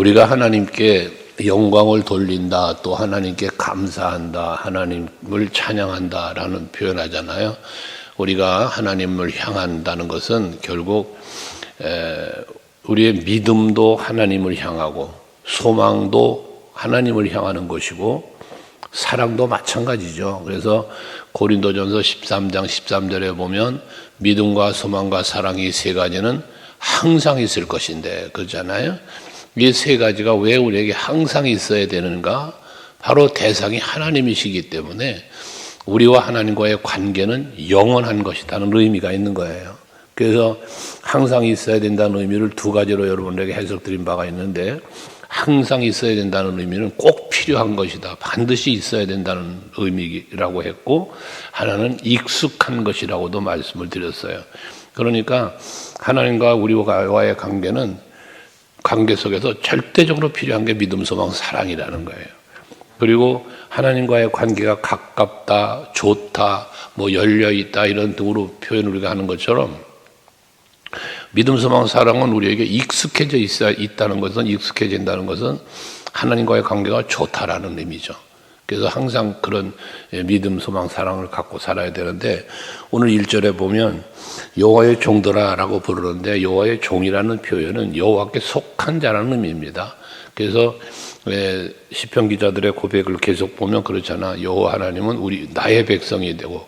우리가 하나님께 영광을 돌린다, 또 하나님께 감사한다, 하나님을 찬양한다라는 표현하잖아요. 우리가 하나님을 향한다는 것은 결국 우리의 믿음도 하나님을 향하고 소망도 하나님을 향하는 것이고 사랑도 마찬가지죠. 그래서 고린도전서 13장 13절에 보면 믿음과 소망과 사랑이 세 가지는 항상 있을 것인데 그러잖아요. 이 세 가지가 왜 우리에게 항상 있어야 되는가? 바로 대상이 하나님이시기 때문에 우리와 하나님과의 관계는 영원한 것이라는 의미가 있는 거예요. 그래서 항상 있어야 된다는 의미를 두 가지로 여러분에게 해석드린 바가 있는데, 항상 있어야 된다는 의미는 꼭 필요한 것이다, 반드시 있어야 된다는 의미라고 했고, 하나는 익숙한 것이라고도 말씀을 드렸어요. 그러니까 하나님과 우리와의 관계 속에서 절대적으로 필요한 게 믿음, 소망, 사랑이라는 거예요. 그리고 하나님과의 관계가 가깝다, 좋다, 열려있다 이런 등으로 표현을 우리가 하는 것처럼 믿음, 소망, 사랑은 우리에게 익숙해져 있다는 것은, 익숙해진다는 것은 하나님과의 관계가 좋다라는 의미죠. 그래서 항상 그런 믿음, 소망, 사랑을 갖고 살아야 되는데, 오늘 1절에 보면 여호와의 종들아라고 부르는데, 여호와의 종이라는 표현은 여호와께 속한 자라는 의미입니다. 그래서 시편 기자들의 고백을 계속 보면 그렇잖아. 여호와 하나님은 나의 백성이 되고,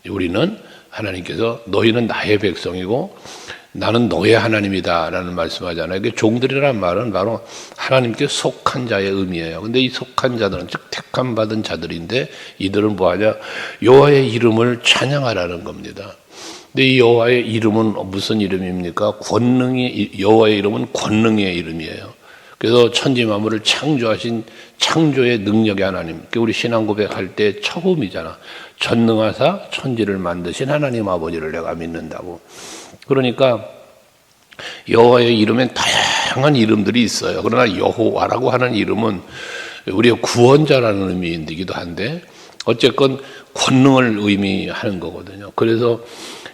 우리는 하나님께서 너희는 나의 백성이고 나는 너의 하나님이다 라는 말씀하잖아요. 종들이라는 말은 바로 하나님께 속한 자의 의미예요. 근데 이 속한 자들은, 즉 택함 받은 자들인데, 이들은 뭐하냐? 여호와의 이름을 찬양하라는 겁니다. 근데 이 여호와의 이름은 무슨 이름입니까? 여호와의 이름은 권능의 이름이에요. 그래서 천지 만물을 창조하신 창조의 능력의 하나님. 우리 신앙 고백할 때 처음이잖아. 전능하사 천지를 만드신 하나님 아버지를 내가 믿는다고. 그러니까 여호와의 이름엔 다양한 이름들이 있어요. 그러나 여호와라고 하는 이름은 우리의 구원자라는 의미이기도 한데, 어쨌건 권능을 의미하는 거거든요. 그래서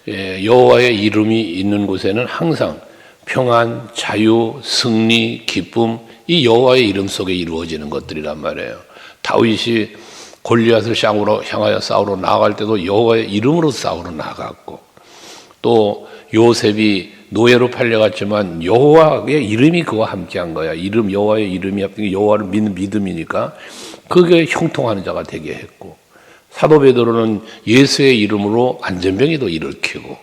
여호와의 이름이 있는 곳에는 항상 평안, 자유, 승리, 기쁨, 이 여호와의 이름 속에 이루어지는 것들이란 말이에요. 다윗이 골리앗을 향하여 싸우러 나아갈 때도 여호와의 이름으로 싸우러 나아갔고, 또 요셉이 노예로 팔려갔지만 여호와의 이름이 그와 함께한 거야. 여호와의 이름이 여호와를 믿는 믿음이니까 그게 형통하는 자가 되게 했고, 사도 베드로는 예수의 이름으로 안전병이도 일으키고,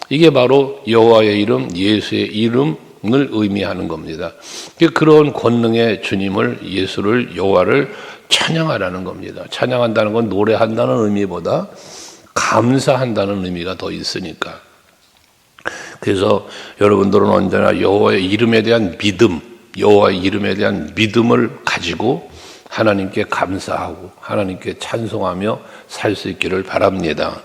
이게 바로 여호와의 이름, 예수의 이름을 의미하는 겁니다. 그런 권능의 주님을, 예수를, 여호와를 찬양하라는 겁니다. 찬양한다는 건 노래한다는 의미보다 감사한다는 의미가 더 있으니까. 그래서 여러분들은 언제나 여호와의 이름에 대한 믿음, 여호와의 이름에 대한 믿음을 가지고 하나님께 감사하고 하나님께 찬송하며 살 수 있기를 바랍니다.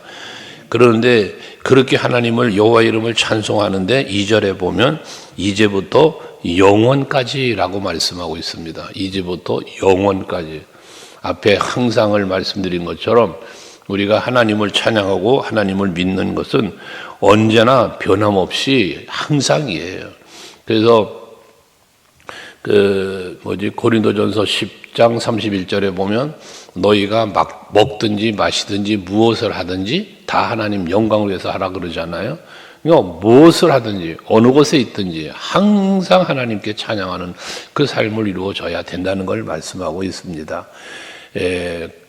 그런데 그렇게 하나님을, 여호와의 이름을 찬송하는데 2절에 보면 이제부터 영원까지라고 말씀하고 있습니다. 이제부터 영원까지. 앞에 항상을 말씀드린 것처럼 우리가 하나님을 찬양하고 하나님을 믿는 것은 언제나 변함없이 항상이에요. 그래서 고린도전서 10장 31절에 보면 너희가 먹든지 마시든지 무엇을 하든지 다 하나님 영광을 위해서 하라 그러잖아요. 그러니까 무엇을 하든지 어느 곳에 있든지 항상 하나님께 찬양하는 그 삶을 이루어져야 된다는 걸 말씀하고 있습니다.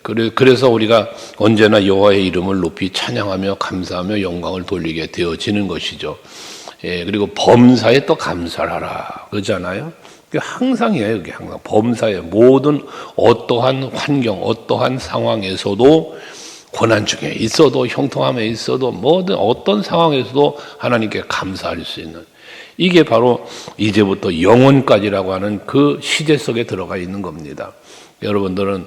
그래서 우리가 언제나 여호와의 이름을 높이 찬양하며 감사하며 영광을 돌리게 되어지는 것이죠. 그리고 범사에 또 감사를 하라 그러잖아요. 항상이에요. 그게 항상 범사에, 모든 어떠한 환경, 어떠한 상황에서도, 고난 중에 있어도, 형통함에 있어도, 모든 어떤 상황에서도 하나님께 감사할 수 있는, 이게 바로 이제부터 영원까지라고 하는 그 시제 속에 들어가 있는 겁니다. 여러분들은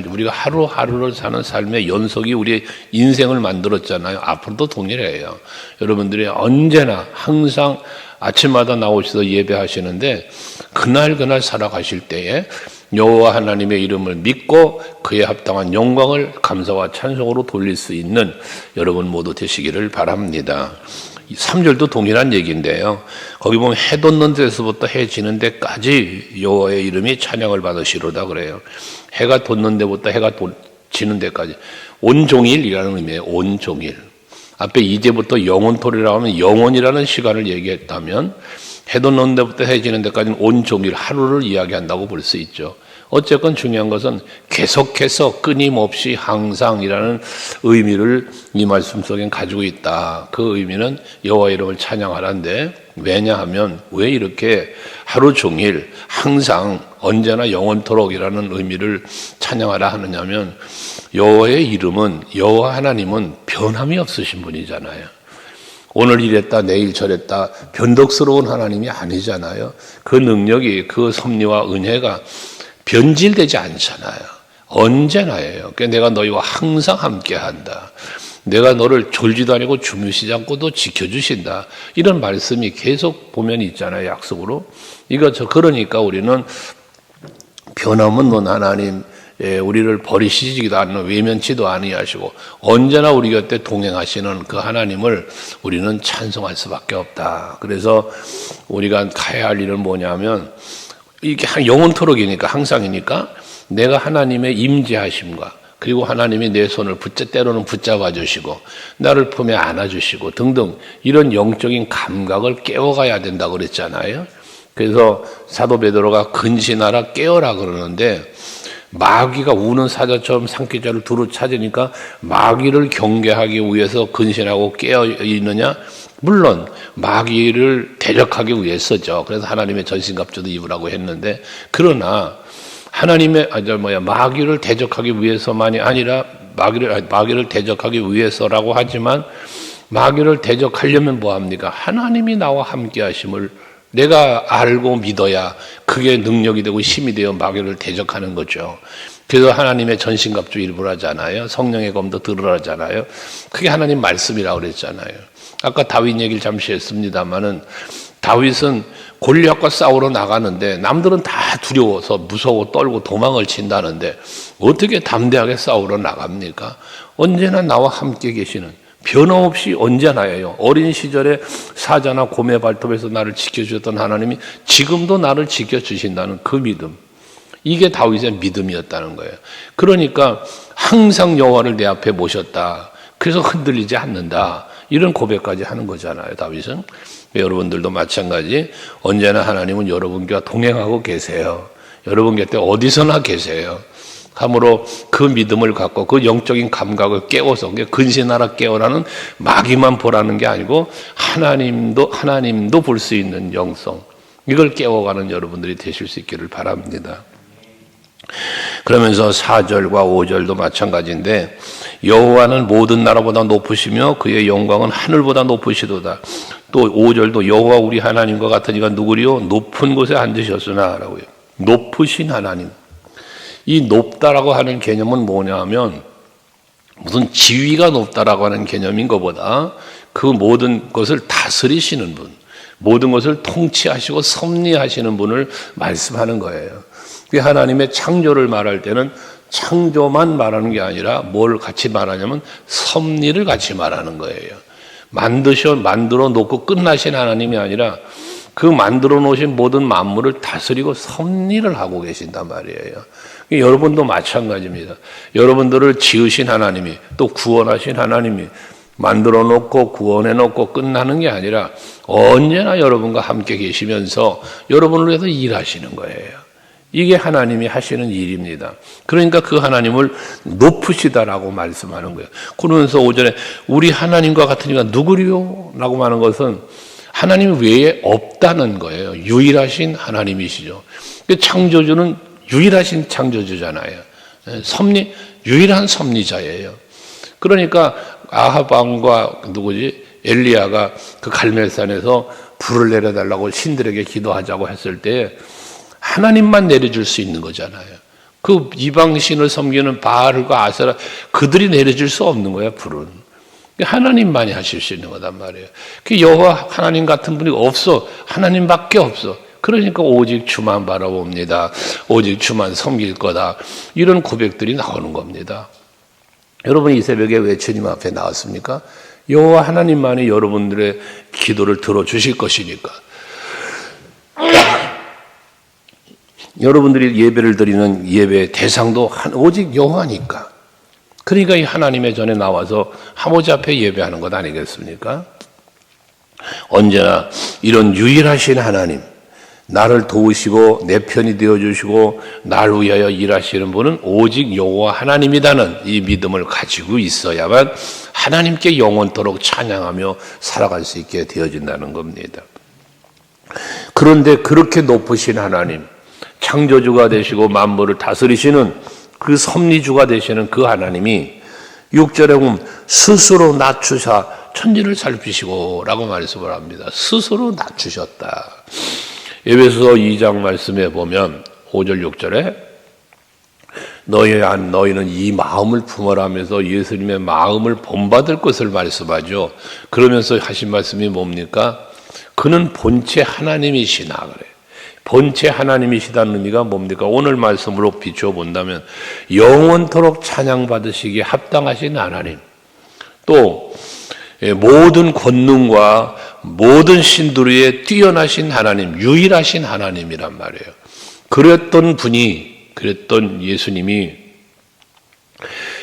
우리가 하루하루를 사는 삶의 연속이 우리의 인생을 만들었잖아요. 앞으로도 동일해요. 여러분들이 언제나 항상 아침마다 나오셔서 예배하시는데, 그날 살아가실 때에 여호와 하나님의 이름을 믿고 그에 합당한 영광을 감사와 찬송으로 돌릴 수 있는 여러분 모두 되시기를 바랍니다. 3절도 동일한 얘기인데요. 거기 보면 해 돋는 데서부터 해 지는 데까지 여호와의 이름이 찬양을 받으시로다 그래요. 해가 돋는 데부터 해가 지는 데까지 온종일이라는 의미예요. 온종일. 앞에 이제부터 영원토리라고 하면 영원이라는 시간을 얘기했다면 해 돋는 데부터 해 지는 데까지는 온종일 하루를 이야기한다고 볼 수 있죠. 어쨌건 중요한 것은 계속해서 끊임없이 항상이라는 의미를 이 말씀 속엔 가지고 있다. 그 의미는 여호와 이름을 찬양하라는데, 왜냐하면 왜 이렇게 하루 종일 항상 언제나 영원토록이라는 의미를 찬양하라 하느냐면, 여호와의 이름은, 여호와 하나님은 변함이 없으신 분이잖아요. 오늘 이랬다 내일 저랬다 변덕스러운 하나님이 아니잖아요. 그 능력이, 그 섭리와 은혜가 변질되지 않잖아요. 언제나예요. 그러니까 내가 너희와 항상 함께한다. 내가 너를 졸지도 아니고 주무시지 않고도 지켜주신다. 이런 말씀이 계속 보면 있잖아요. 약속으로. 그러니까 우리는 변함없는 하나님, 우리를 버리시지도 않는, 외면치도 아니하시고 언제나 우리 곁에 동행하시는 그 하나님을 우리는 찬송할 수밖에 없다. 그래서 우리가 가야 할 일은 뭐냐면, 이게 영원토록이니까, 항상이니까 내가 하나님의 임재하심과, 그리고 하나님이 내 손을 때로는 붙잡아 주시고 나를 품에 안아 주시고 등등 이런 영적인 감각을 깨워가야 된다고 그랬잖아요. 그래서 사도 베드로가 근신하라 깨어라 그러는데, 마귀가 우는 사자처럼 산기자를 두루 찾으니까 마귀를 경계하기 위해서 근신하고 깨어 있느냐? 물론 마귀를 대적하기 위해서죠. 그래서 하나님의 전신갑주도 입으라고 했는데, 그러나 마귀를 대적하기 위해서만이 아니라 마귀를 대적하기 위해서라고 하지만, 마귀를 대적하려면 뭐 합니까? 하나님이 나와 함께 하심을 내가 알고 믿어야 그게 능력이 되고 힘이 되어 마귀를 대적하는 거죠. 그래서 하나님의 전신갑주 일부라잖아요. 성령의 검도 들으라잖아요. 그게 하나님 말씀이라고 그랬잖아요. 아까 다윗 얘기를 잠시 했습니다마는, 다윗은 골리앗과 싸우러 나가는데 남들은 다 두려워서 무서워 떨고 도망을 친다는데 어떻게 담대하게 싸우러 나갑니까? 언제나 나와 함께 계시는, 변함없이 언제나예요. 어린 시절에 사자나 곰의 발톱에서 나를 지켜주셨던 하나님이 지금도 나를 지켜주신다는 그 믿음, 이게 다윗의 믿음이었다는 거예요. 그러니까 항상 여호와를 내 앞에 모셨다. 그래서 흔들리지 않는다. 이런 고백까지 하는 거잖아요, 다윗은. 여러분들도 마찬가지, 언제나 하나님은 여러분과 동행하고 계세요. 여러분 곁에 어디서나 계세요. 함으로 그 믿음을 갖고 그 영적인 감각을 깨워서, 근신하라 깨어라는 마귀만 보라는 게 아니고 하나님도 볼 수 있는 영성, 이걸 깨워가는 여러분들이 되실 수 있기를 바랍니다. 그러면서 4절과 5절도 마찬가지인데, 여호와는 모든 나라보다 높으시며 그의 영광은 하늘보다 높으시도다. 또 5절도 여호와 우리 하나님과 같으니가 누구리요? 높은 곳에 앉으셨으나 라고요. 높으신 하나님. 이 높다라고 하는 개념은 뭐냐 하면, 무슨 지위가 높다라고 하는 개념인 것보다 그 모든 것을 다스리시는 분, 모든 것을 통치하시고 섭리하시는 분을 말씀하는 거예요. 하나님의 창조를 말할 때는 창조만 말하는 게 아니라 뭘 같이 말하냐면 섭리를 같이 말하는 거예요. 만들어 놓고 끝나신 하나님이 아니라 그 만들어 놓으신 모든 만물을 다스리고 섭리를 하고 계신단 말이에요. 여러분도 마찬가지입니다. 여러분들을 지으신 하나님이, 또 구원하신 하나님이 만들어 놓고 구원해 놓고 끝나는 게 아니라 언제나 여러분과 함께 계시면서 여러분을 위해서 일하시는 거예요. 이게 하나님이 하시는 일입니다. 그러니까 그 하나님을 높으시다라고 말씀하는 거예요. 그러면서 5절에 우리 하나님과 같으니가 누구리요? 라고 하는 것은 하나님 외에 없다는 거예요. 유일하신 하나님이시죠. 창조주는 유일하신 창조주잖아요. 유일한 섭리자예요. 그러니까 아합 왕과 엘리야가 그 갈멜산에서 불을 내려달라고 신들에게 기도하자고 했을 때 하나님만 내려줄 수 있는 거잖아요. 그 이방신을 섬기는 바알과 아세라, 그들이 내려줄 수 없는 거야, 불은. 하나님만이 하실 수 있는 거단 말이에요. 그 여호와 하나님 같은 분이 없어. 하나님밖에 없어. 그러니까 오직 주만 바라봅니다. 오직 주만 섬길 거다. 이런 고백들이 나오는 겁니다. 여러분 이 새벽에 왜 주님 앞에 나왔습니까? 여호와 하나님만이 여러분들의 기도를 들어주실 것이니까. 여러분들이 예배를 드리는 예배의 대상도 오직 여호와니까. 그러니까 이 하나님의 전에 나와서 하모지 앞에 예배하는 것 아니겠습니까? 언제나 이런 유일하신 하나님, 나를 도우시고 내 편이 되어주시고 나를 위하여 일하시는 분은 오직 여호와 하나님이라는 이 믿음을 가지고 있어야만 하나님께 영원토록 찬양하며 살아갈 수 있게 되어진다는 겁니다. 그런데 그렇게 높으신 하나님, 창조주가 되시고 만물을 다스리시는 그 섭리주가 되시는 그 하나님이 6절에 보면 스스로 낮추사 천지를 살피시고 라고 말씀을 합니다. 스스로 낮추셨다. 에베소서 2장 말씀에 보면 5절 6절에 너희는 이 마음을 품어라 하면서 예수님의 마음을 본받을 것을 말씀하죠. 그러면서 하신 말씀이 뭡니까? 그는 본체 하나님이시나 그래. 본체 하나님이시다는 의미가 뭡니까? 오늘 말씀으로 비추어 본다면 영원토록 찬양받으시기에 합당하신 하나님, 또 모든 권능과 모든 신들위에 뛰어나신 하나님, 유일하신 하나님이란 말이에요. 그랬던 예수님이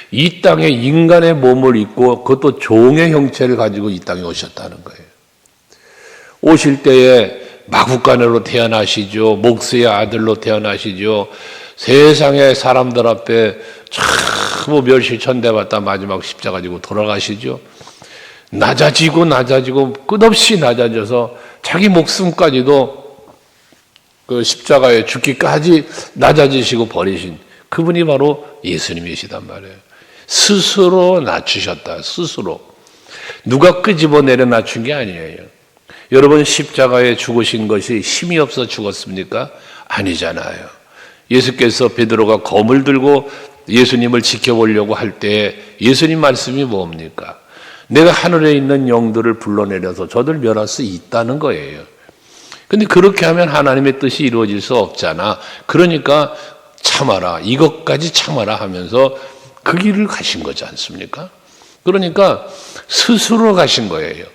이 땅에 인간의 몸을 입고 그것도 종의 형체를 가지고 이 땅에 오셨다는 거예요. 오실 때에 마구간으로 태어나시죠. 목수의 아들로 태어나시죠. 세상의 사람들 앞에 참 멸시천대받다 마지막 십자가 지고 돌아가시죠. 낮아지고 끝없이 낮아져서 자기 목숨까지도 그 십자가에 죽기까지 낮아지시고 버리신 그분이 바로 예수님이시단 말이에요. 스스로 낮추셨다. 스스로. 누가 끄집어내려 낮춘 게 아니에요. 여러분, 십자가에 죽으신 것이 힘이 없어 죽었습니까? 아니잖아요. 예수께서 베드로가 검을 들고 예수님을 지켜보려고 할 때 예수님 말씀이 뭡니까? 내가 하늘에 있는 영들을 불러내려서 저들 멸할 수 있다는 거예요. 근데 그렇게 하면 하나님의 뜻이 이루어질 수 없잖아. 그러니까 참아라, 이것까지 참아라 하면서 그 길을 가신 거지 않습니까? 그러니까 스스로 가신 거예요.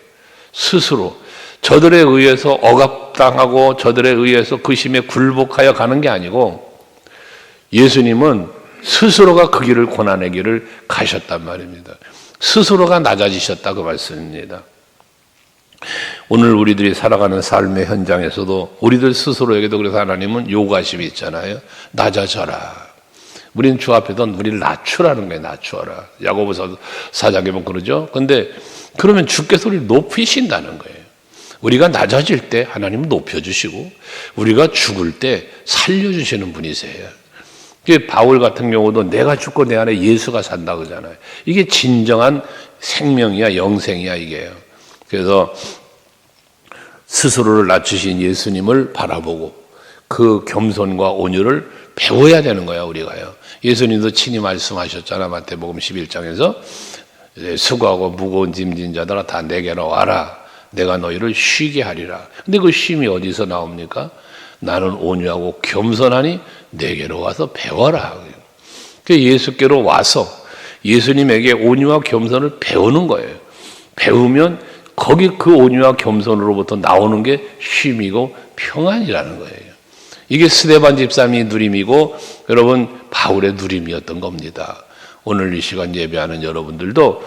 스스로. 저들에 의해서 억압당하고 저들에 의해서 그 심에 굴복하여 가는 게 아니고 예수님은 스스로가 그 길을 고난의 길을 가셨단 말입니다. 스스로가 낮아지셨다 그 말씀입니다. 오늘 우리들이 살아가는 삶의 현장에서도 우리들 스스로에게도 그래서 하나님은 요구하심이 있잖아요. 낮아져라. 우리는 주 앞에서 우리를 낮추라는 거예요. 낮추어라. 야고보서 4장에 보면 그러죠. 그런데 그러면 주께서 우리를 높이신다는 거예요. 우리가 낮아질 때 하나님은 높여주시고 우리가 죽을 때 살려주시는 분이세요. 바울 같은 경우도 내가 죽고 내 안에 예수가 산다 그러잖아요. 이게 진정한 생명이야, 영생이야 이게요. 그래서 스스로를 낮추신 예수님을 바라보고 그 겸손과 온유를 배워야 되는 거야 우리가요. 예수님도 친히 말씀하셨잖아. 마태복음 11장에서 수고하고 무거운 짐진 자들아 다 내게로 와라. 내가 너희를 쉬게 하리라. 근데 그 쉼이 어디서 나옵니까? 나는 온유하고 겸손하니 내게로 와서 배워라. 예수께로 와서 예수님에게 온유와 겸손을 배우는 거예요. 배우면 거기 그 온유와 겸손으로부터 나오는 게 쉼이고 평안이라는 거예요. 이게 스데반 집사님의 누림이고 여러분 바울의 누림이었던 겁니다. 오늘 이 시간 예배하는 여러분들도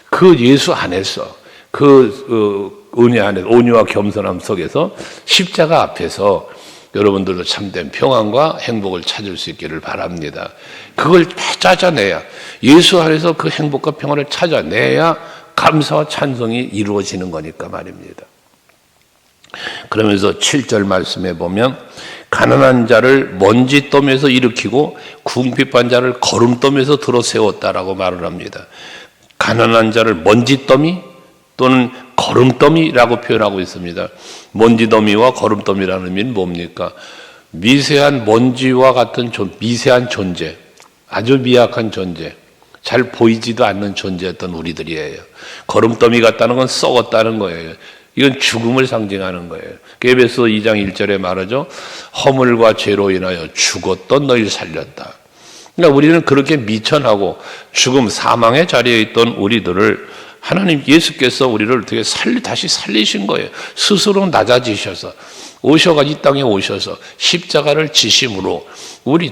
그 예수 안에서 그 은혜 안에 온유와 겸손함 속에서 십자가 앞에서 여러분들도 참된 평안과 행복을 찾을 수 있기를 바랍니다. 그걸 찾아내야 예수 안에서 그 행복과 평안을 찾아내야 감사와 찬송이 이루어지는 거니까 말입니다. 그러면서 7절 말씀에 보면 가난한 자를 먼지더미에서 일으키고 궁핍한 자를 거름더미에서 들어 세웠다라고 말을 합니다. 가난한 자를 먼지더미 또는 거름더미라고 표현하고 있습니다. 먼지더미와 거름더미라는 의미는 뭡니까? 미세한 먼지와 같은 미세한 존재, 아주 미약한 존재, 잘 보이지도 않는 존재였던 우리들이에요. 거름더미 같다는 건 썩었다는 거예요. 이건 죽음을 상징하는 거예요. 에베소 2장 1절에 말하죠. 허물과 죄로 인하여 죽었던 너희를 살렸다. 그러니까 우리는 그렇게 미천하고 죽음, 사망의 자리에 있던 우리들을 하나님 예수께서 우리를 어떻게 다시 살리신 거예요. 스스로 낮아지셔서 이 땅에 오셔서 십자가를 지심으로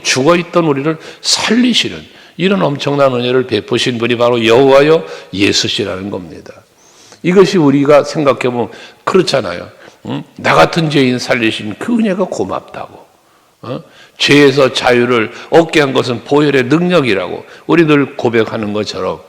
죽어있던 우리를 살리시는 이런 엄청난 은혜를 베푸신 분이 바로 여호와여 예수시라는 겁니다. 이것이 우리가 생각해보면 그렇잖아요. 나 같은 죄인 살리신 그 은혜가 고맙다고. 죄에서 자유를 얻게 한 것은 보혈의 능력이라고 우리 늘 고백하는 것처럼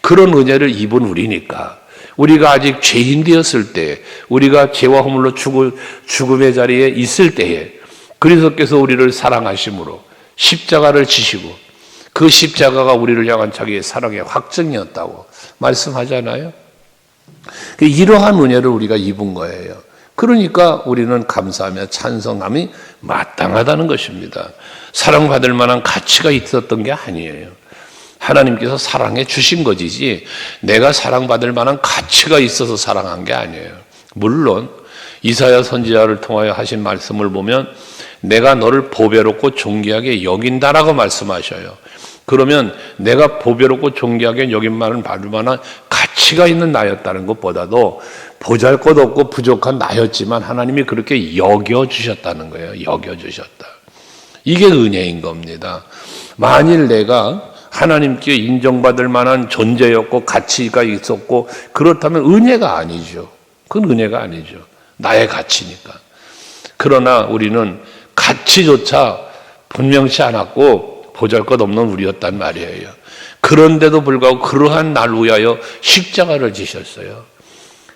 그런 은혜를 입은 우리니까 우리가 아직 죄인 되었을 때 우리가 죄와 허물로 죽음의 자리에 있을 때에 그리스도께서 우리를 사랑하심으로 십자가를 지시고 그 십자가가 우리를 향한 자기의 사랑의 확증이었다고 말씀하잖아요. 이러한 은혜를 우리가 입은 거예요. 그러니까 우리는 감사하며 찬송함이 마땅하다는 것입니다. 사랑받을 만한 가치가 있었던 게 아니에요. 하나님께서 사랑해 주신 것이지 내가 사랑받을 만한 가치가 있어서 사랑한 게 아니에요. 물론 이사야 선지자를 통하여 하신 말씀을 보면 내가 너를 보배롭고 존귀하게 여긴다라고 말씀하셔요. 그러면 내가 보배롭고 존귀하게 여김만을 받을 만한 가치가 있는 나였다는 것보다도 보잘것없고 부족한 나였지만 하나님이 그렇게 여겨주셨다는 거예요. 여겨주셨다. 이게 은혜인 겁니다. 만일 내가 하나님께 인정받을 만한 존재였고 가치가 있었고 그렇다면 은혜가 아니죠. 그건 은혜가 아니죠. 나의 가치니까. 그러나 우리는 가치조차 분명치 않았고 보잘것없는 우리였단 말이에요. 그런데도 불구하고 그러한 날 위하여 십자가를 지셨어요.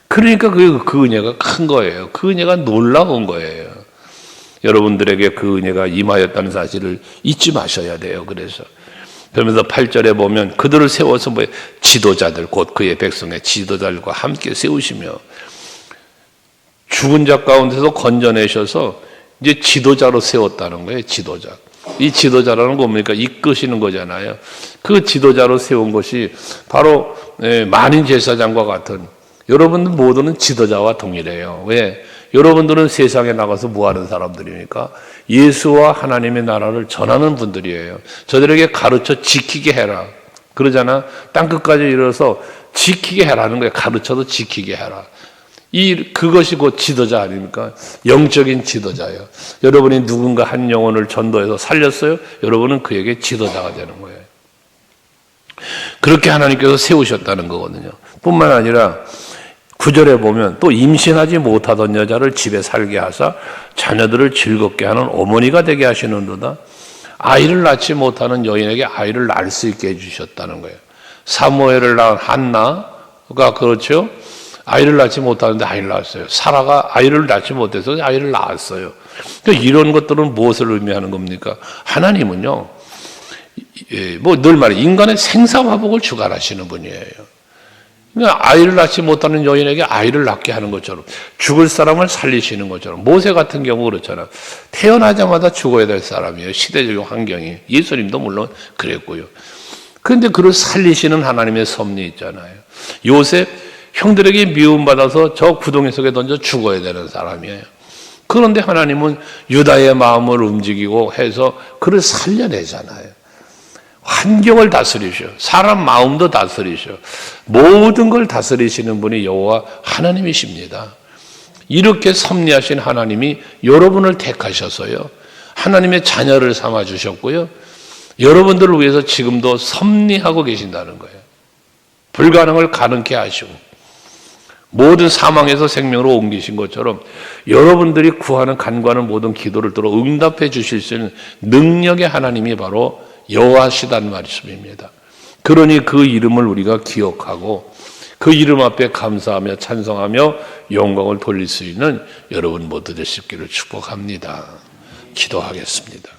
그러니까 그 은혜가 큰 거예요. 그 은혜가 놀라운 거예요. 여러분들에게 그 은혜가 임하였다는 사실을 잊지 마셔야 돼요. 그러면서 8절에 보면 그들을 세워서 지도자들 곧 그의 백성의 지도자들과 함께 세우시며 죽은 자 가운데서 건져내셔서 이제 지도자로 세웠다는 거예요. 지도자. 이 지도자라는 거 뭡니까? 이끄시는 거잖아요. 그 지도자로 세운 것이 바로 만인 제사장과 같은 여러분들 모두는 지도자와 동일해요. 왜? 여러분들은 세상에 나가서 뭐 하는 사람들입니까? 예수와 하나님의 나라를 전하는 분들이에요. 저들에게 가르쳐 지키게 해라. 그러잖아. 땅끝까지 이르러서 지키게 해라는 거예요. 가르쳐도 지키게 해라. 그것이 곧 지도자 아닙니까? 영적인 지도자예요. 여러분이 누군가 한 영혼을 전도해서 살렸어요? 여러분은 그에게 지도자가 되는 거예요. 그렇게 하나님께서 세우셨다는 거거든요. 뿐만 아니라 9절에 보면 또 임신하지 못하던 여자를 집에 살게 하사 자녀들을 즐겁게 하는 어머니가 되게 하시는도다. 아이를 낳지 못하는 여인에게 아이를 낳을 수 있게 해주셨다는 거예요. 사무엘을 낳은 한나가 그렇죠. 아이를 낳지 못하는데 아이를 낳았어요. 사라가 아이를 낳지 못해서 아이를 낳았어요. 그러니까 이런 것들은 무엇을 의미하는 겁니까? 하나님은요, 늘 말해 인간의 생사화복을 주관하시는 분이에요. 그러니까 아이를 낳지 못하는 여인에게 아이를 낳게 하는 것처럼 죽을 사람을 살리시는 것처럼 모세 같은 경우 그렇잖아. 태어나자마자 죽어야 될 사람이에요. 시대적 환경이. 예수님도 물론 그랬고요. 그런데 그를 살리시는 하나님의 섭리 있잖아요. 요셉 형들에게 미움받아서 저 구덩이 속에 던져 죽어야 되는 사람이에요. 그런데 하나님은 유다의 마음을 움직이고 해서 그를 살려내잖아요. 환경을 다스리셔. 사람 마음도 다스리셔. 모든 걸 다스리시는 분이 여호와 하나님이십니다. 이렇게 섭리하신 하나님이 여러분을 택하셔서요. 하나님의 자녀를 삼아주셨고요. 여러분들을 위해서 지금도 섭리하고 계신다는 거예요. 불가능을 가능케 하시고 모든 사망에서 생명으로 옮기신 것처럼 여러분들이 구하는 간구하는 모든 기도를 들어 응답해 주실 수 있는 능력의 하나님이 바로 여호와시다는 말씀입니다. 그러니 그 이름을 우리가 기억하고 그 이름 앞에 감사하며 찬송하며 영광을 돌릴 수 있는 여러분 모두 되시기를 축복합니다. 기도하겠습니다.